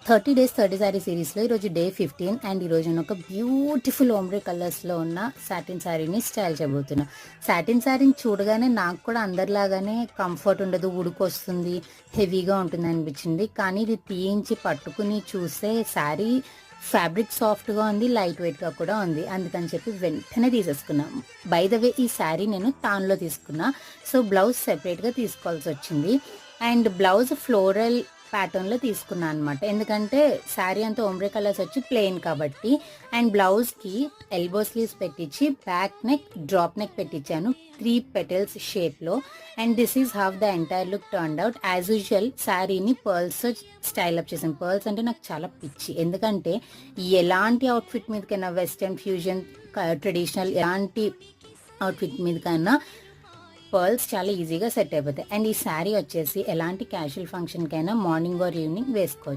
30 days 30 sari సిరీస్లో ఈరోజు day 15 and ఈరోజు నేను ఒక బ్యూటిఫుల్ ఓమ్రే కలర్స్లో ఉన్న సాటిన్ శారీని స్టైల్ చేయబోతున్నా. సాటిన్ శారీని చూడగానే నాకు కూడా అందరిలాగానే కంఫర్ట్ ఉండదు, ఉడుకొస్తుంది, హెవీగా ఉంటుంది అనిపించింది. కానీ ఇది తీయించి పట్టుకుని చూస్తే శారీ ఫ్యాబ్రిక్ సాఫ్ట్గా ఉంది, లైట్ వెయిట్గా కూడా ఉంది. అందుకని చెప్పి వెంటనే తీసేసుకున్నాం. బై ద వే ఈ శారీ నేను తాన్లో తీసుకున్నా, సో బ్లౌజ్ సెపరేట్గా తీసుకోవాల్సి వచ్చింది. అండ్ బ్లౌజ్ ఫ్లోరల్ ప్యాటర్న్లో తీసుకున్నాను అనమాట. ఎందుకంటే శారీ అంతా ఒమ్రే కలర్స్ వచ్చి ప్లెయిన్ కాబట్టి. అండ్ బ్లౌజ్కి ఎల్బో స్లీవ్స్ పెట్టించి బ్యాక్ నెక్ డ్రాప్ నెక్ పెట్టించాను 3 petals షేప్లో. And this is how the entire look turned out. As usual శారీని పర్ల్స్ స్టైల్ అప్ చేసాను. పర్ల్స్ అంటే నాకు చాలా పిచ్చి, ఎందుకంటే ఎలాంటి అవుట్ఫిట్ మీదకైనా, వెస్టర్న్, ఫ్యూజన్, ట్రెడిషనల్ ఎలాంటి అవుట్ఫిట్ మీదకైనా పర్ల్స్ చాలా ఈజీగా సెట్ అయిపోతాయి. అండ్ ఈ శారీ వచ్చేసి ఎలాంటి క్యాజువల్ ఫంక్షన్కైనా మార్నింగ్ ఆర్ ఈవినింగ్ వేసుకోవచ్చు.